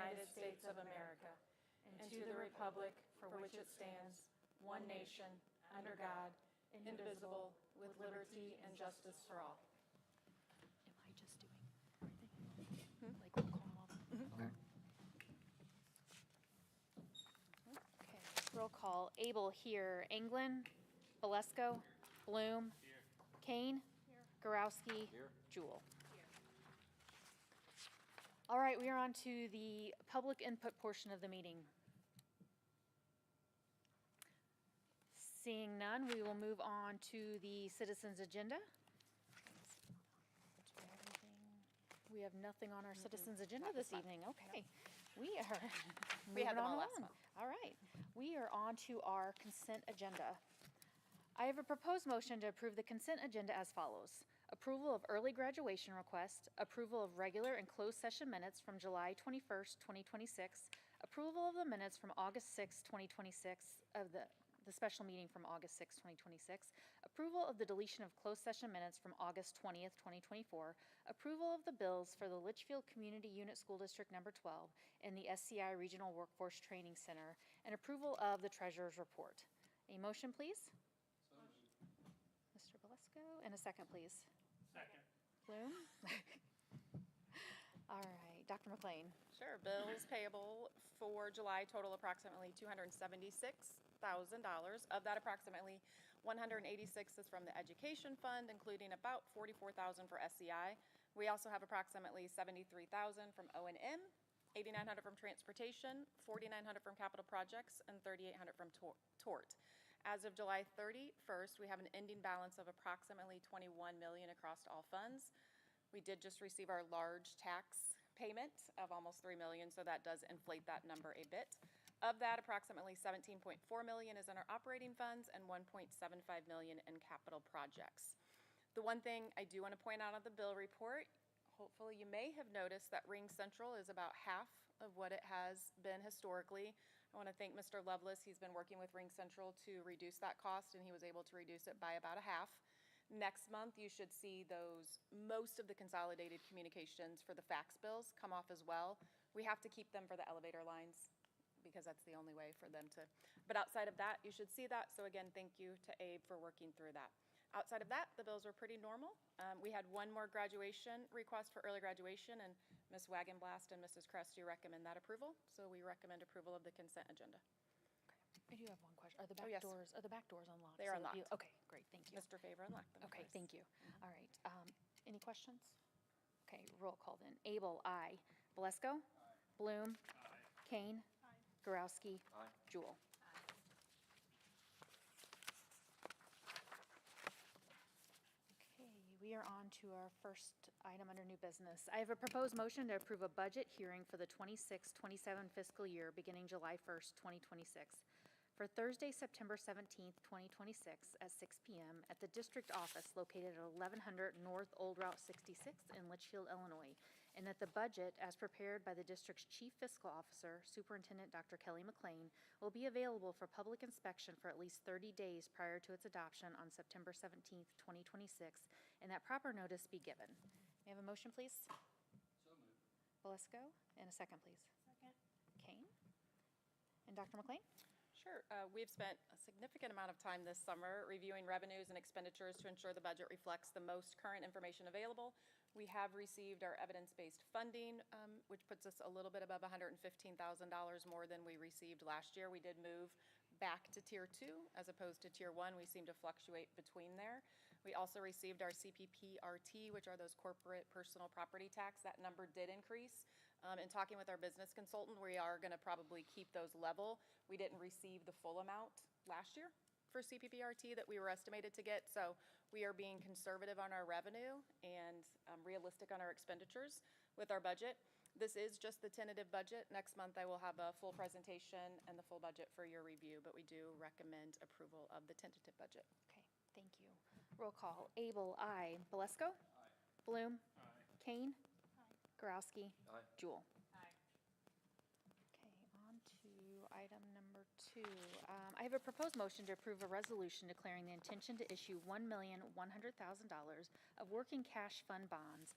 United States of America and to the republic for which it stands, one nation, under God, indivisible, with liberty and justice for all. Am I just doing everything? Like roll call and all that? Okay, roll call. Abel here. Anglin, Valesco, Bloom, Kane, Garowski, Jewell. All right, we are on to the public input portion of the meeting. Seeing none, we will move on to the citizens' agenda. We have nothing on our citizens' agenda this evening. Okay. We are We had them all moving last on. month. All right. We are on to our consent agenda. I have a proposed motion to approve the consent agenda as follows. Approval of early graduation request, approval of regular and closed session minutes from July 21st, 2026, approval of the minutes from August 6th, 2026, of the special meeting from August 6th, 2026, approval of the deletion of closed session minutes from August 20th, 2024, approval of the bills for the Litchfield Community Unit School District Number 12 and the SCI Regional Workforce Training Center, and approval of the treasurer's report. A motion, please? Mr. Valesco, and a second, please. Second. Bloom? All right, Dr. McLean. Sure. Bills payable for July total approximately $276,000. Of that, approximately $186 is from the education fund, including about $44,000 for SEI. We also have approximately $73,000 from O&M, $8,900 from transportation, $4,900 from capital projects, and $3,800 from tort. As of July 31st, we have an ending balance of approximately $21 million across all funds. We did just receive our large tax payment of almost $3 million, so that does inflate that number a bit. Of that, approximately $17.4 million is in our operating funds and $1.75 million in capital projects. The one thing I do want to point out on the bill report, hopefully you may have noticed that Ring Central is about half of what it has been historically. I want to thank Mr. Lovelace. He's been working with Ring Central to reduce that cost, and he was able to reduce it by about a half. Next month, you should see most of the consolidated communications for the fax bills come off as well. We have to keep them for the elevator lines because that's the only way for them to. But outside of that, you should see that. So again, thank you to Abe for working through that. Outside of that, the bills were pretty normal. We had one more graduation request for early graduation, and Ms. Wagenblast and Mrs. Cresty recommend that approval. So we recommend approval of the consent agenda. I do have one question. Are the back yes. doors unlocked? They are so that unlocked. Okay, great, thank you. Mr. Favor unlocked them. Okay, for us. thank you. All right, any questions? Okay, roll call then. Abel, aye. Valesco? Aye. Bloom? Aye. Kane? Aye. Garowski? Aye. Jewell? Okay, we are on to our first item under new business. I have a proposed motion to approve a budget hearing for the 26-27 fiscal year beginning July 1st, 2026. For Thursday, September 17th, 2026 at 6 p.m. at the district office located at 1100 North Old Route 66 in Litchfield, Illinois, and that the budget, as prepared by the district's chief fiscal officer, Superintendent Dr. Kelly McLean, will be available for public inspection for at least 30 days prior to its adoption on September 17th, 2026, and that proper notice be given. May I have a motion, please? So moved. Valesco, and a second, please. Second. Kane? And Dr. McLean? Sure. We've spent a significant amount of time this summer reviewing revenues and expenditures to ensure the budget reflects the most current information available. We have received our evidence-based funding, which puts us a little bit above $115,000 more than we received last year. We did move back to Tier 2 as opposed to Tier 1. We seem to fluctuate between there. We also received our CPPRT, which are those corporate personal property tax. That number did increase. In talking with our business consultant, we are going to probably keep those level. We didn't receive the full amount last year for CPPRT that we were estimated to get, so we are being conservative on our revenue and realistic on our expenditures with our budget. This is just the tentative budget. Next month I will have a full presentation and the full budget for your review, but we do recommend approval of the tentative budget. Okay, thank you. Roll call. Abel, aye. Valesco? Aye. Bloom? Aye. Kane? Aye. Garowski? Aye. Jewell? Aye. Okay, on to item number 2. I have a proposed motion to approve a resolution declaring the intention to issue $1,100,000 of working cash fund bonds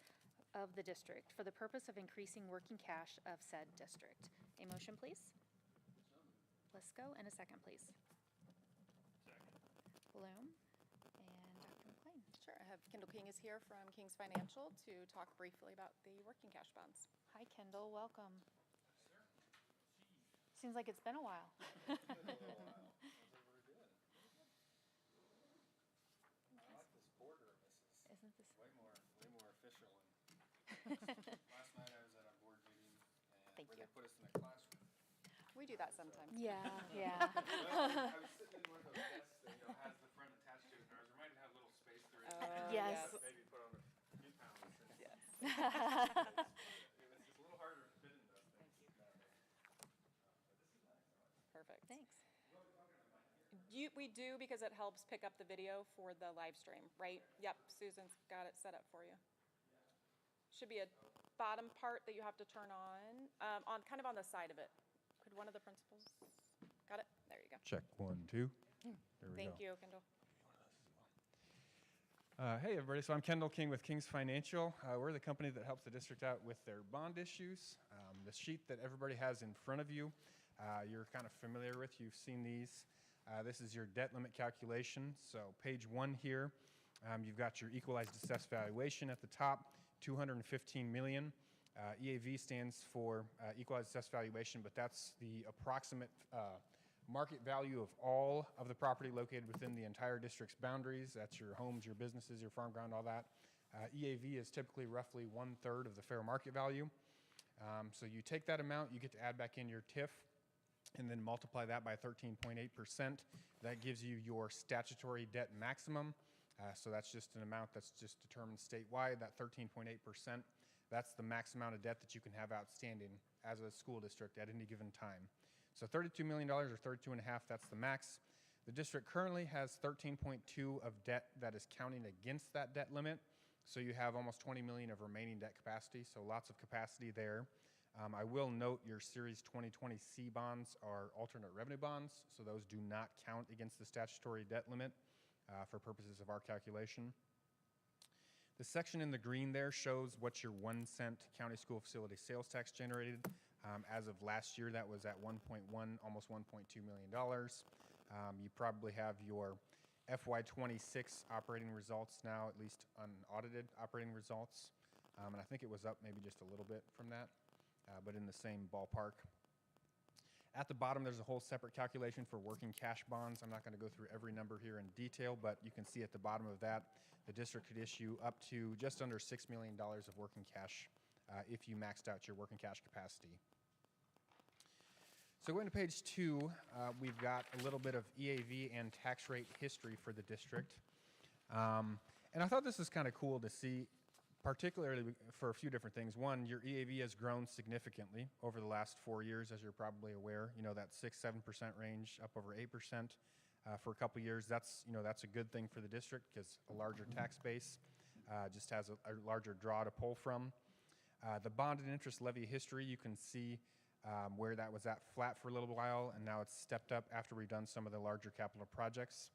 of the district for the purpose of increasing working cash of said district. A motion, please? Lisco, and a second, please. Bloom and Dr. McLean. Sure, I have Kendall King is here from King's Financial to talk briefly about the working cash bonds. Hi, Kendall, welcome. Seems like it's been a while. Isn't this? Way more official. And last night I was at a board meeting Thank where you. they put us in a classroom. We do that sometimes. Yeah, yeah. Well, I was sitting in one of those desks that has the front attached to it, and I was reminded to have a little space there. Yes. Maybe put on a few pounds. And Yes. it's just a little harder fitting those things. But this is nice. Perfect. Thanks. We do because it helps pick up the video for the live stream, right? Yep, Susan's got it set up for you. Should be a bottom part that you have to turn on kind of on the side of it. Could one of the principals, got it? There you go. Check 1, 2. There we Thank go. you, Kendall. Hey, everybody. So I'm Kendall King with King's Financial. We're the company that helps the district out with their bond issues. The sheet that everybody has in front of you, you're kind of familiar with. You've seen these. This is your debt limit calculation. So page 1 here, you've got your equalized assessed valuation at the top, $215 million. EAV stands for equalized assessed valuation, but that's the approximate market value of all of the property located within the entire district's boundaries. That's your homes, your businesses, your farm ground, all that. EAV is typically roughly 1/3 of the fair market value. So you take that amount, you get to add back in your TIF, and then multiply that by 13.8%. That gives you your statutory debt maximum. So that's just an amount that's just determined statewide, that 13.8%. That's the max amount of debt that you can have outstanding as a school district at any given time. So $32 million or 32.5, that's the max. The district currently has 13.2 of debt that is counting against that debt limit. So you have almost 20 million of remaining debt capacity, so lots of capacity there. I will note your Series 2020 C bonds are alternate revenue bonds, so those do not count against the statutory debt limit for purposes of our calculation. The section in the green there shows what your 1 cent county school facility sales tax generated. As of last year, that was at 1.1, almost $1.2 million. You probably have your FY26 operating results now, at least unaudited operating results. And I think it was up maybe just a little bit from that, but in the same ballpark. At the bottom, there's a whole separate calculation for working cash bonds. I'm not going to go through every number here in detail, but you can see at the bottom of that, the district could issue up to just under $6 million of working cash if you maxed out your working cash capacity. So going to page 2, we've got a little bit of EAV and tax rate history for the district. And I thought this is kind of cool to see, particularly for a few different things. One, your EAV has grown significantly over the last 4 years, as you're probably aware. You know, that 6-7% range, up over 8% for a couple years. That's a good thing for the district because a larger tax base just has a larger draw to pull from. The bond and interest levy history, you can see where that was at flat for a little while, and now it's stepped up after we've done some of the larger capital projects.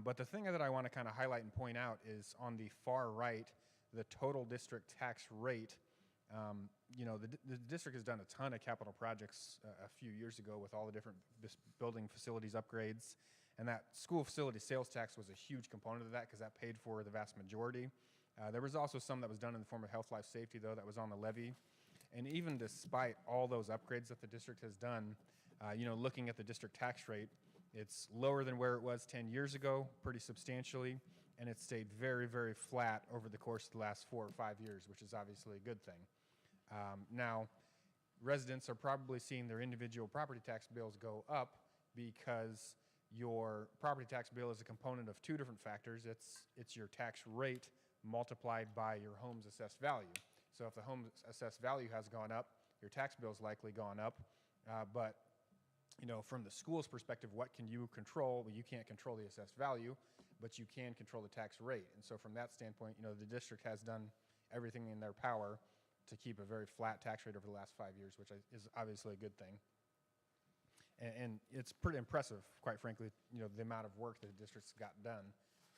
But the thing that I want to kind of highlight and point out is on the far right, the total district tax rate. The district has done a ton of capital projects a few years ago with all the different building facilities upgrades, and that school facility sales tax was a huge component of that because that paid for the vast majority. There was also some that was done in the form of health, life, safety, though, that was on the levy. And even despite all those upgrades that the district has done, looking at the district tax rate, it's lower than where it was 10 years ago, pretty substantially, and it's stayed very, very flat over the course of the last 4 or 5 years, which is obviously a good thing. Now, residents are probably seeing their individual property tax bills go up because your property tax bill is a component of 2 different factors. It's your tax rate multiplied by your home's assessed value. So if the home's assessed value has gone up, your tax bill's likely gone up. But from the school's perspective, what can you control? Well, you can't control the assessed value, but you can control the tax rate. And so from that standpoint, the district has done everything in their power to keep a very flat tax rate over the last 5 years, which is obviously a good thing. And it's pretty impressive, quite frankly, the amount of work that the district's got done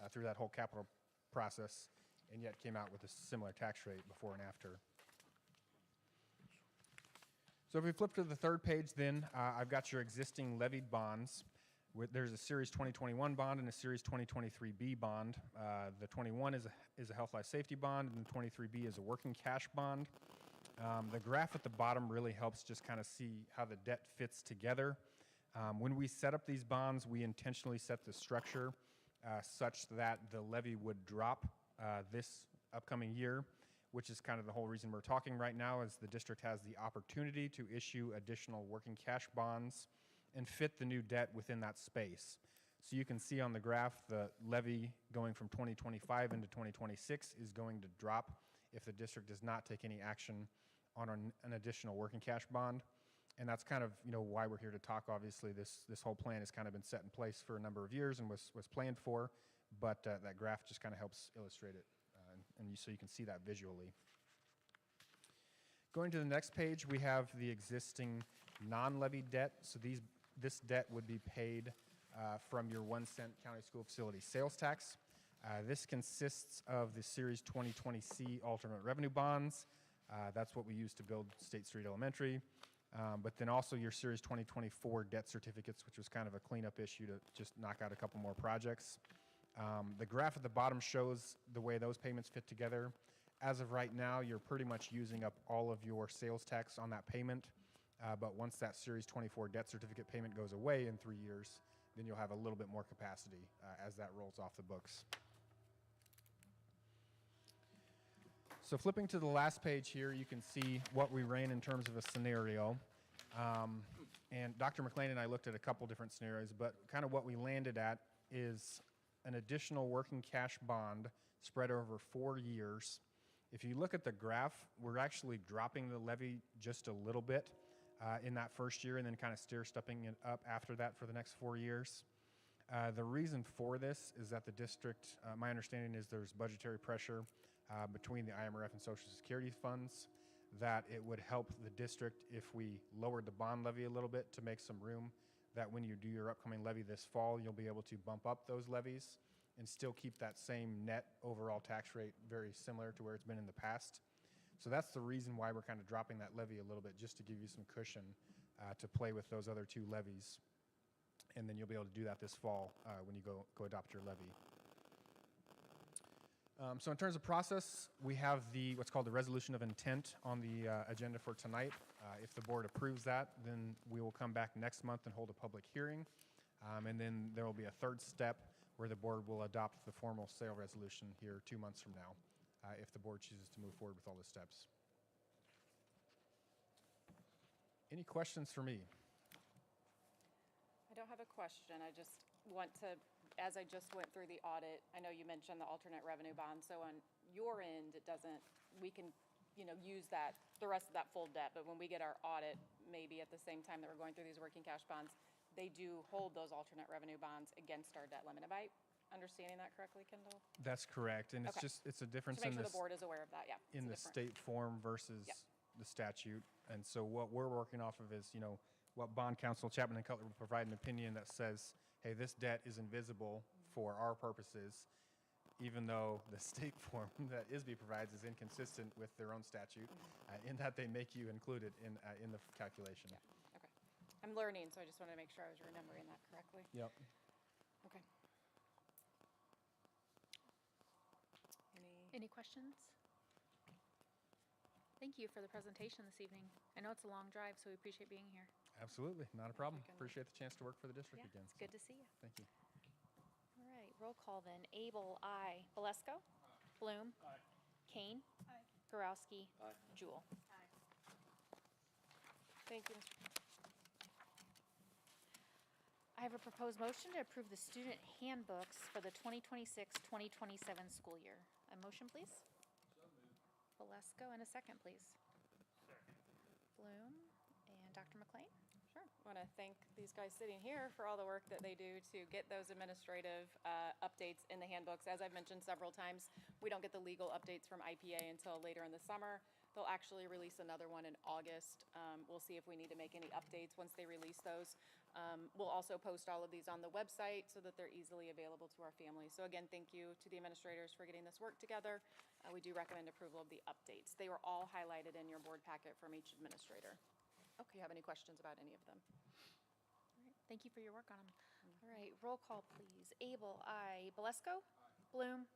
through that whole capital process. and yet came out with a similar tax rate before and after. So if we flip to the third page then, I've got your existing levied bonds. There's a Series 2021 bond and a Series 2023B bond. The 21 is a health life safety bond, and the 23B is a working cash bond. The graph at the bottom really helps just kind of see how the debt fits together. When we set up these bonds, we intentionally set the structure such that the levy would drop this upcoming year, which is kind of the whole reason we're talking right now, is the district has the opportunity to issue additional working cash bonds and fit the new debt within that space. So you can see on the graph the levy going from 2025 into 2026 is going to drop if the district does not take any action on an additional working cash bond. And that's kind of, why we're here to talk. Obviously, this whole plan has kind of been set in place for a number of years and was planned for, but that graph just kind of helps illustrate it, so you can see that visually. Going to the next page, we have the existing non-levied debt. So this debt would be paid from your 1-cent county school facility sales tax. This consists of the Series 2020C alternate revenue bonds. That's what we use to build State Street Elementary. But then also your Series 2024 debt certificates, which was kind of a cleanup issue to just knock out a couple more projects. The graph at the bottom shows the way those payments fit together. As of right now, you're pretty much using up all of your sales tax on that payment. But once that Series 24 debt certificate payment goes away in 3 years, then you'll have a little bit more capacity as that rolls off the books. So flipping to the last page here, you can see what we ran in terms of a scenario. And Dr. McLean and I looked at a couple different scenarios, but kind of what we landed at is an additional working cash bond spread over 4 years. If you look at the graph, we're actually dropping the levy just a little bit in that first year and then kind of stair-stepping it up after that for the next 4 years. The reason for this is that the district, my understanding is there's budgetary pressure between the IMRF and Social Security funds, that it would help the district if we lowered the bond levy a little bit to make some room, that when you do your upcoming levy this fall, you'll be able to bump up those levies and still keep that same net overall tax rate very similar to where it's been in the past. So that's the reason why we're kind of dropping that levy a little bit, just to give you some cushion to play with those other 2 levies. And then you'll be able to do that this fall when you go adopt your levy. So in terms of process, we have what's called the resolution of intent on the agenda for tonight. If the board approves that, then we will come back next month and hold a public hearing. And then there will be a third step where the board will adopt the formal sale resolution here 2 months from now, if the board chooses to move forward with all the steps. Any questions for me? I don't have a question. I just want to, as I just went through the audit, I know you mentioned the alternate revenue bond. So on your end, we can, use the rest of that full debt. But when we get our audit, maybe at the same time that we're going through these working cash bonds, they do hold those alternate revenue bonds against our debt limit. Am I understanding that correctly, Kendall? That's correct. And Okay. it's a difference To make in sure the board is aware of that, yeah. in the state form versus Yep. the statute. And so what we're working off of is, what bond counsel Chapman and Cutler will provide an opinion that says, hey, this debt is invisible for our purposes, even though the state form that ISB provides is inconsistent with their own statute, in that they make you include it in the calculation. Yeah. Okay. I'm learning, so I just wanted to make sure I was remembering that correctly. Yep. Okay. Any questions? Thank you for the presentation this evening. I know it's a long drive, so we appreciate being here. Absolutely, not a problem. Kendall. Appreciate the chance to work for the district Yeah, again. it's good to see you. Thank you. All right, roll call then. Abel, aye. Valesco? Bloom? Aye. Kane? Aye. Gorowski? Aye. Jewel? Thank you, Mr. I have a proposed motion to approve the student handbooks for the 2026-2027 school year. A motion, please? So moved. Valesco, and a second, please. Second. Bloom and Dr. McLean. Sure. I want to thank these guys sitting here for all the work that they do to get those administrative updates in the handbooks. As I've mentioned several times, we don't get the legal updates from IPA until later in the summer. They'll actually release another one in August. We'll see if we need to make any updates once they release those. We'll also post all of these on the website so that they're easily available to our families. So again, thank you to the administrators for getting this work together. We do recommend approval of the updates. They were all highlighted in your board packet from each administrator. Do you have any questions about any of them? All right, thank you for your work on them. All right, roll call, please. Abel, aye. Belasco? Bloom?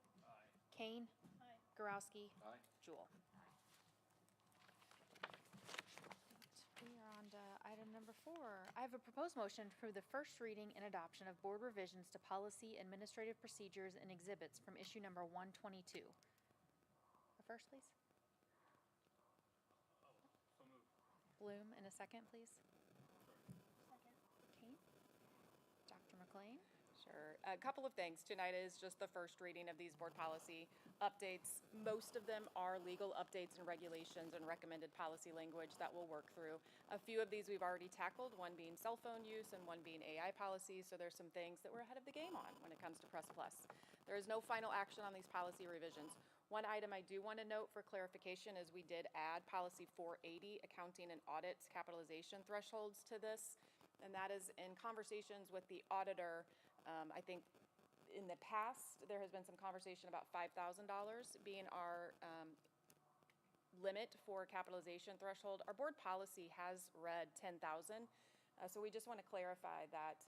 Kane? Garowski? Jewel? We are on to item number 4. I have a proposed motion to approve the first reading and adoption of board revisions to policy, administrative procedures, and exhibits from issue number 122. A first, please. Bloom, and a second, please. Kane? Dr. McLean? Sure. A couple of things. Tonight is just the first reading of these board policy updates. Most of them are legal updates and regulations and recommended policy language that we'll work through. A few of these we've already tackled, one being cell phone use and one being AI policies, so there's some things that we're ahead of the game on when it comes to Press Plus. There is no final action on these policy revisions. One item I do want to note for clarification is we did add policy 480, accounting and audits capitalization thresholds to this, and that is in conversations with the auditor. I think in the past, there has been some conversation about $5,000 being our limit for capitalization threshold. Our board policy has read 10,000, so we just want to clarify that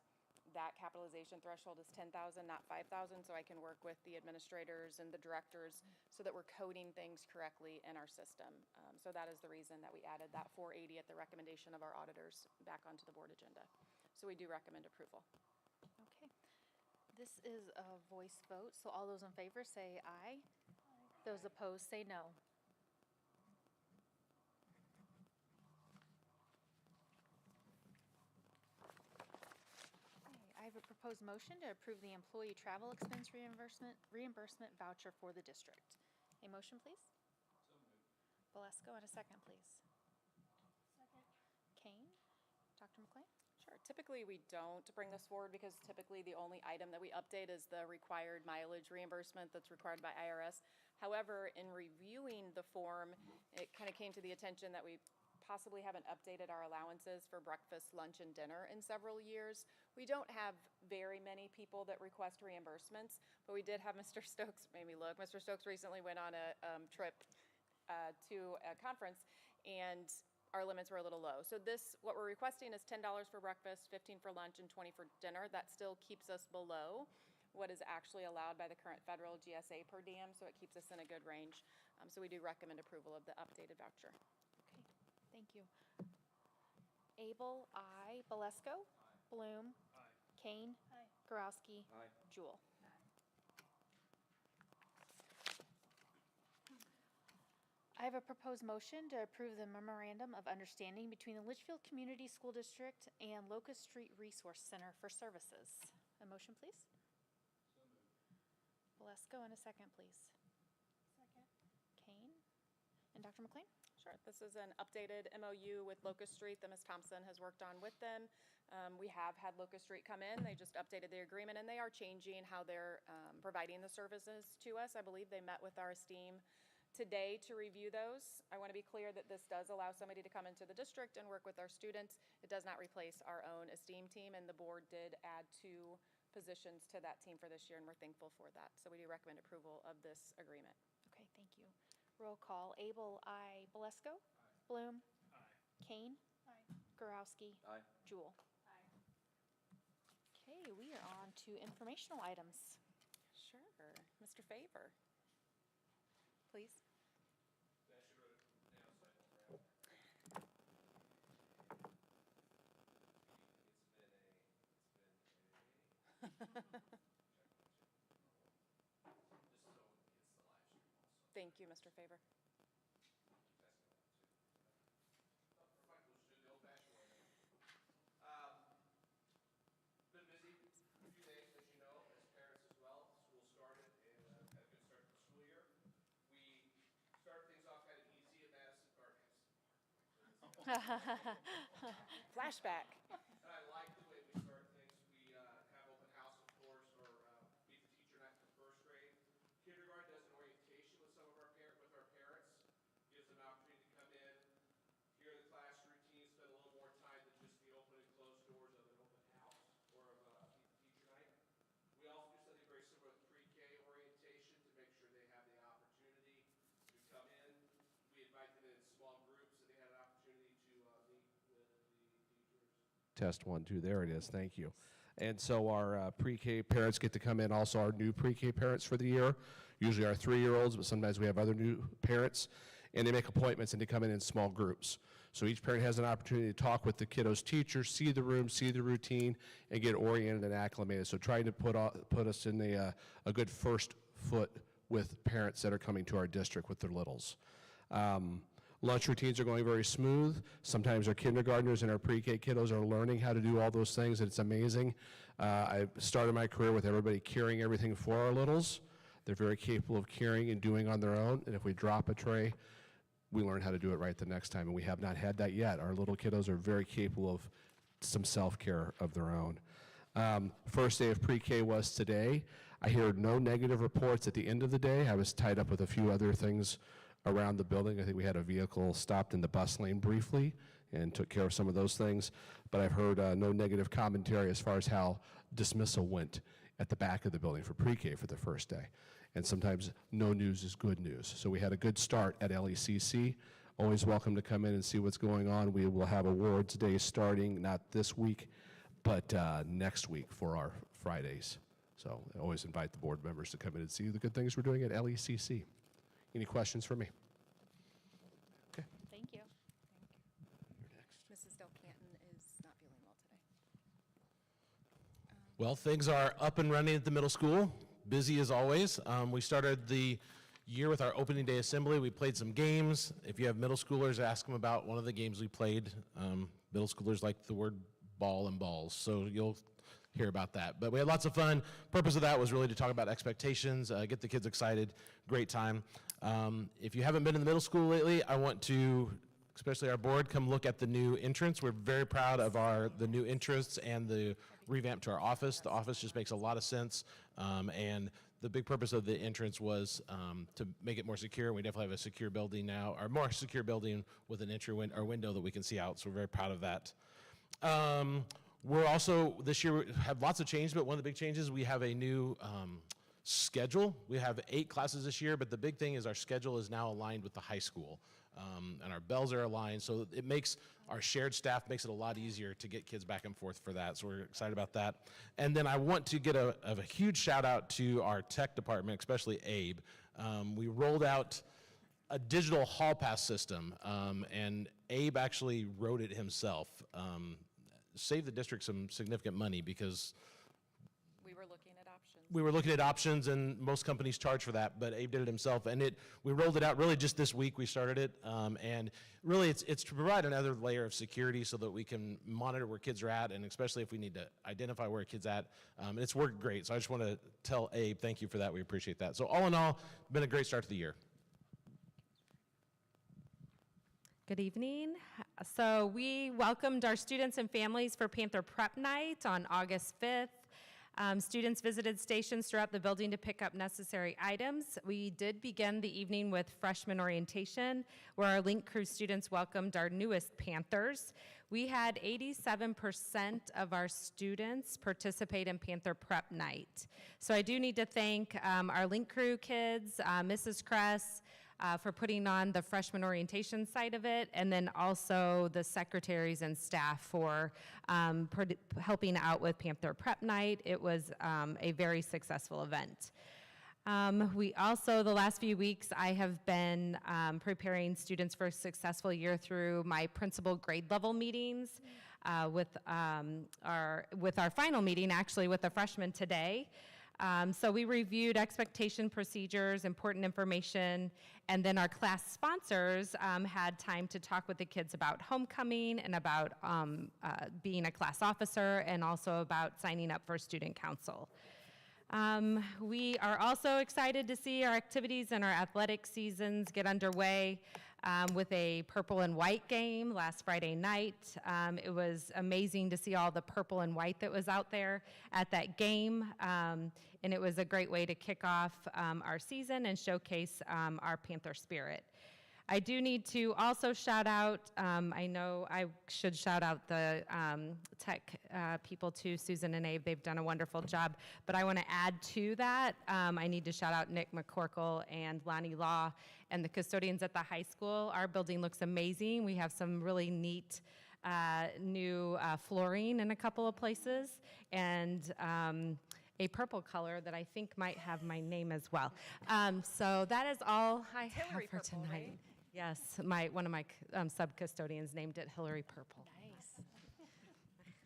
that capitalization threshold is 10,000, not 5,000, so I can work with the administrators and the directors so that we're coding things correctly in our system. So that is the reason that we added that 480 at the recommendation of our auditors back onto the board agenda. So we do recommend approval. Okay. This is a voice vote, so all those in favor say aye. Those opposed say no. Okay, I have a proposed motion to approve the employee travel expense reimbursement voucher for the district. A motion, please? So moved. Belasco, and a second, please. Second. Kane? Dr. McLean? Sure. Typically, we don't bring this forward because typically the only item that we update is the required mileage reimbursement that's required by IRS. However, in reviewing the form, it kind of came to the attention that we possibly haven't updated our allowances for breakfast, lunch, and dinner in several years. We don't have very many people that request reimbursements, but we did have Mr. Stokes, made me look. Mr. Stokes recently went on a trip to a conference, and our limits were a little low. So this, what we're requesting is $10 for breakfast, 15 for lunch, and 20 for dinner. That still keeps us below what is actually allowed by the current federal GSA per diem, so it keeps us in a good range. So we do recommend approval of the updated voucher. Okay, thank you. Abel, aye. Belasco? Aye. Bloom? Aye. Kane? Aye. Garowski? Aye. Jewel? I have a proposed motion to approve the memorandum of understanding between the Litchfield Community School District and Locust Street Resource Center for Services. A motion, please? So moved. Belasco, and a second, please. Second. Kane? And Dr. McLean? Sure. This is an updated MOU with Locust Street that Ms. Thompson has worked on with them. We have had Locust Street come in. They just updated the agreement, and they are changing how they're providing the services to us. I believe they met with our esteem today to review those. I want to be clear that this does allow somebody to come into the district and work with our students. It does not replace our own esteem team, and the board did add 2 positions to that team for this year, and we're thankful for that. So we do recommend approval of this agreement. Okay, thank you. Roll call. Abel, aye. Belasco? Aye. Bloom? Aye. Kane? Aye. Garowski? Aye. Jewel? Aye. Okay, we are on to informational items. Sure. Mr. Favor, please. Thank you, Mr. Favor. Been busy, a few days, as you know, as parents as well. School started and had a good start to the school year. We started things off kind of easy at Madison Gardens. Flashback. And I like the way we start things. We have open house, of course, or meet the teacher night for first grade. Kindergarten does an orientation with some of our parents, gives them an opportunity to Test 1, 2, there it is, thank you. And so our pre-K parents get to come in, also our new pre-K parents for the year, usually our 3-year-olds, but sometimes we have other new parents, and they make appointments and they come in small groups. So each parent has an opportunity to talk with the kiddo's teacher, see the room, see the routine, and get oriented and acclimated. So trying to put us in a good first foot with parents that are coming to our district with their littles. Lunch routines are going very smooth. Sometimes our kindergartners and our pre-K kiddos are learning how to do all those things, and it's amazing. I started my career with everybody carrying everything for our littles. They're very capable of carrying and doing on their own, and if we drop a tray, we learn how to do it right the next time, and we have not had that yet. Our little kiddos are very capable of some self-care of their own. First day of pre-K was today. I heard no negative reports at the end of the day. I was tied up with a few other things around the building. I think we had a vehicle stopped in the bus lane briefly and took care of some of those things, but I've heard no negative commentary as far as how dismissal went at the back of the building for pre-K for the first day. And sometimes no news is good news. So we had a good start at LECC. Always welcome to come in and see what's going on. We will have awards day starting not this week, but next week for our Fridays. So I always invite the board members to come in and see the good things we're doing at LECC. Any questions for me? Okay. Thank you. Mrs. Del Canton is not feeling well today. Well, things are up and running at the middle school. Busy as always. We started the year with our opening day assembly. We played some games. If you have middle schoolers, ask them about one of the games we played. Middle schoolers like the word ball and balls, so you'll hear about that. But we had lots of fun. Purpose of that was really to talk about expectations, get the kids excited. Great time. If you haven't been in the middle school lately, I want to, especially our board, come look at the new entrance. We're very proud of the new entrance and the revamp to our office. The office just makes a lot of sense, and the big purpose of the entrance was to make it more secure. We definitely have a secure building now, or more secure building with an entry or window that we can see out, so we're very proud of that. We're also, this year, have lots of changes, but one of the big changes, we have a new schedule. We have 8 classes this year, but the big thing is our schedule is now aligned with the high school. And our bells are aligned, so it makes our shared staff makes it a lot easier to get kids back and forth for that, so we're excited about that. And then I want to get a huge shout out to our tech department, especially Abe. We rolled out a digital hall pass system, and Abe actually wrote it himself. Saved the district some significant money because we were looking at options, and most companies charge for that, but Abe did it himself, and we rolled it out really just this week. We started it, and really it's to provide another layer of security so that we can monitor where kids are at, and especially if we need to identify where a kid's at. And it's worked great, so I just want to tell Abe thank you for that. We appreciate that. So all in all, been a great start to the year. Good evening. So we welcomed our students and families for Panther Prep Night on August 5th. Students visited stations throughout the building to pick up necessary items. We did begin the evening with freshman orientation, where our Link Crew students welcomed our newest Panthers. We had 87% of our students participate in Panther Prep Night. So I do need to thank our Link Crew kids, Mrs. Kress, for putting on the freshman orientation side of it, and then also the secretaries and staff for helping out with Panther Prep Night. It was a very successful event. We also, the last few weeks, I have been preparing students for a successful year through my principal grade level meetings with our final meeting, actually, with the freshmen today. So we reviewed expectation procedures, important information, and then our class sponsors had time to talk with the kids about homecoming and about being a class officer, and also about signing up for student council. We are also excited to see our activities and our athletic seasons get underway with a purple and white game last Friday night. It was amazing to see all the purple and white that was out there at that game, and it was a great way to kick off our season and showcase our Panther spirit. I do need to also shout out, I know I should shout out the tech people too, Susan and Abe, they've done a wonderful job, but I want to add to that, I need to shout out Nick McCorkle and Lonnie Law and the custodians at the high school. Our building looks amazing. We have some really neat new flooring in a couple of places, and a purple color that I think might have my name as well. So that is all I have Hillary for purple, tonight. right? Yes, one of my sub-custodians named it Hillary Purple. Nice.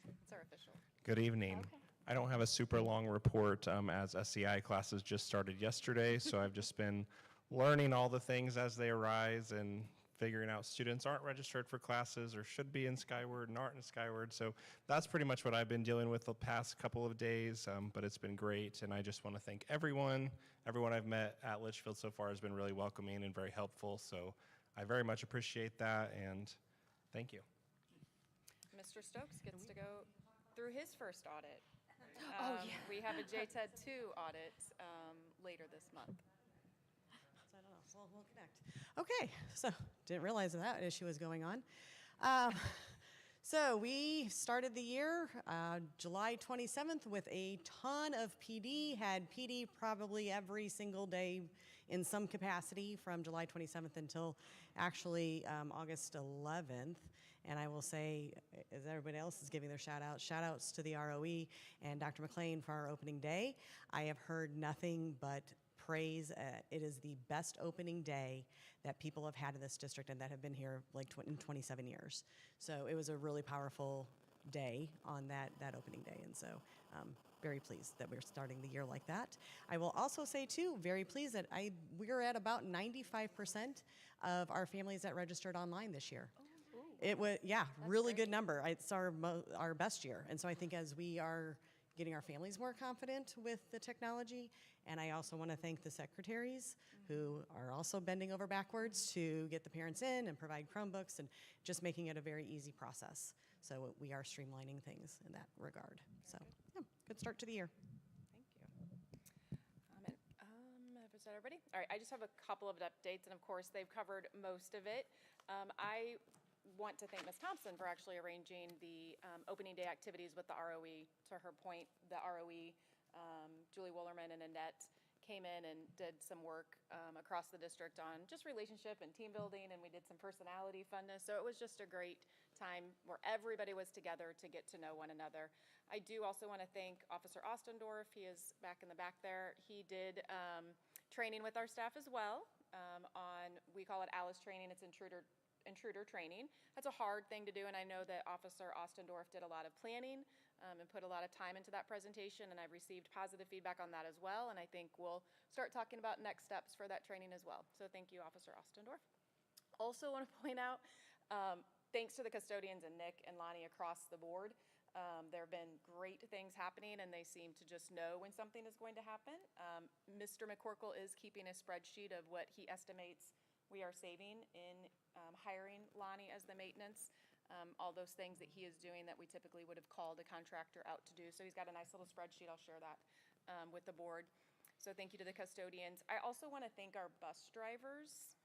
It's our official. Good evening. I don't have a super long report as SEI classes just started yesterday, so I've just been learning all the things as they arise and figuring out students aren't registered for classes or should be in Skyward and aren't in Skyward. So that's pretty much what I've been dealing with the past couple of days, but it's been great. And I just want to thank everyone. Everyone I've met at Litchfield so far has been really welcoming and very helpful. So I very much appreciate that, and thank you. Mr. Stokes gets to go through his first audit. Oh, yeah. We have a JTED 2 audit later this month. So I don't know. Well, we'll connect. Okay, so didn't realize that issue was going on. So we started the year July 27th with a ton of PD, had PD probably every single day in some capacity from July 27th until actually August 11th. And I will say, as everybody else is giving their shout outs to the ROE and Dr. McLean for our opening day. I have heard nothing but praise. It is the best opening day that people have had in this district and that have been here like in 27 years. So it was a really powerful day on that opening day. And so very pleased that we're starting the year like that. I will also say too, very pleased that we're at about 95% of our families that registered online this year. It was, yeah, really good number. It's our best year. And so I think as we are getting our families more confident with the technology, and I also want to thank the secretaries who are also bending over backwards to get the parents in and provide Chromebooks and just making it a very easy process. So we are streamlining things in that regard. So yeah, good start to the year. Thank you. Is that everybody? All right, I just have a couple of updates, and of course, they've covered most of it. I want to thank Ms. Thompson for actually arranging the opening day activities with the ROE. To her point, the ROE, Julie Wollerman and Annette came in and did some work across the district on just relationship and team building, and we did some personality funness. So it was just a great time where everybody was together to get to know one another. I do also want to thank Officer Ostendorf. He is back in the back there. He did training with our staff as well on, we call it Alice training. It's intruder training. That's a hard thing to do, and I know that Officer Ostendorf did a lot of planning and put a lot of time into that presentation, and I've received positive feedback on that as well, and I think we'll start talking about next steps for that training as well. So thank you, Officer Ostendorf. Also want to point out, thanks to the custodians and Nick and Lonnie across the board, there have been great things happening, and they seem to just know when something is going to happen. Mr. McCorkle is keeping a spreadsheet of what he estimates we are saving in hiring Lonnie as the maintenance, all those things that he is doing that we typically would have called a contractor out to do. So he's got a nice little spreadsheet. I'll share that with the board. So thank you to the custodians. I also want to thank our bus drivers.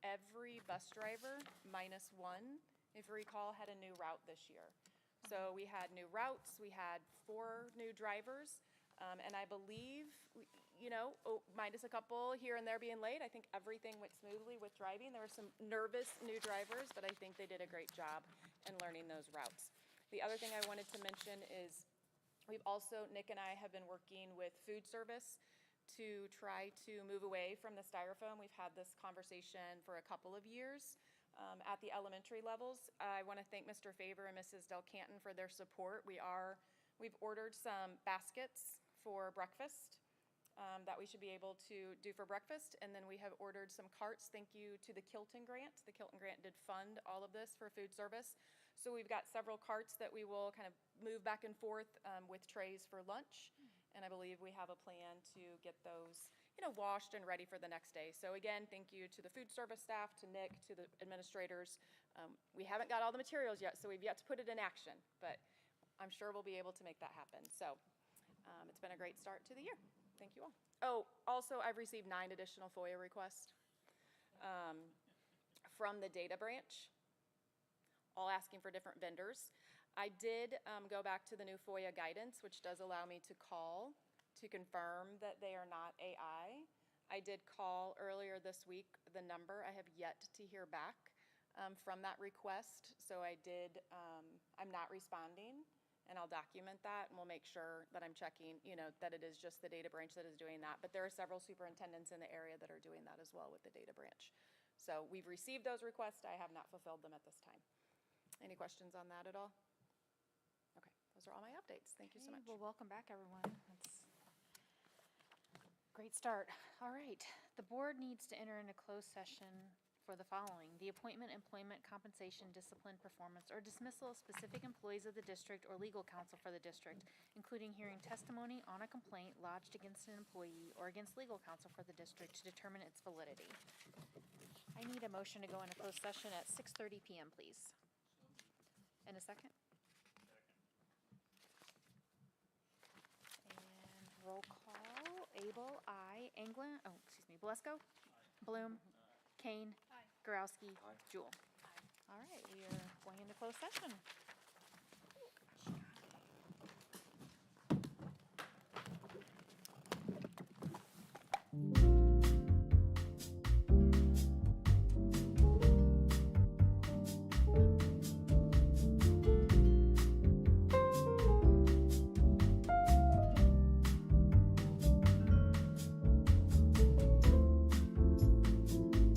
Every bus driver, minus one, if you recall, had a new route this year. So we had new routes. We had 4 new drivers. And I believe, minus a couple here and there being late, I think everything went smoothly with driving. There were some nervous new drivers, but I think they did a great job in learning those routes. The other thing I wanted to mention is Nick and I have been working with food service to try to move away from the styrofoam. We've had this conversation for a couple of years at the elementary levels. I want to thank Mr. Favor and Mrs. Del Canton for their support. We've ordered some baskets for breakfast that we should be able to do for breakfast. And then we have ordered some carts. Thank you to the Kilton Grant. The Kilton Grant did fund all of this for food service. So we've got several carts that we will kind of move back and forth with trays for lunch. And I believe we have a plan to get those washed and ready for the next day. So again, thank you to the food service staff, to Nick, to the administrators. We haven't got all the materials yet, so we've yet to put it in action. But I'm sure we'll be able to make that happen. So it's been a great start to the year. Thank you all. Oh, also, I've received 9 additional FOIA requests from the data branch, all asking for different vendors. I did go back to the new FOIA guidance, which does allow me to call to confirm that they are not AI. I did call earlier this week the number. I have yet to hear back. from that request. So I did, I'm not responding, and I'll document that, and we'll make sure that I'm checking, that it is just the data branch that is doing that. But there are several superintendents in the area that are doing that as well with the data branch. So we've received those requests. I have not fulfilled them at this time. Any questions on that at all? Okay, those are all my updates. Thank you so Okay, much. well, welcome back, everyone. That's a great start. All right, the board needs to enter into closed session for the following: the appointment, employment, compensation, discipline, performance, or dismissal of specific employees of the district or legal counsel for the district, including hearing testimony on a complaint lodged against an employee or against legal counsel for the district to determine its validity. I need a motion to go into closed session at 6:30 PM, please. And a second? And roll call: Abel, I, Anglin, Belasco? Bloom? Kane? Garowski? Jewel? All right, we are going into closed session.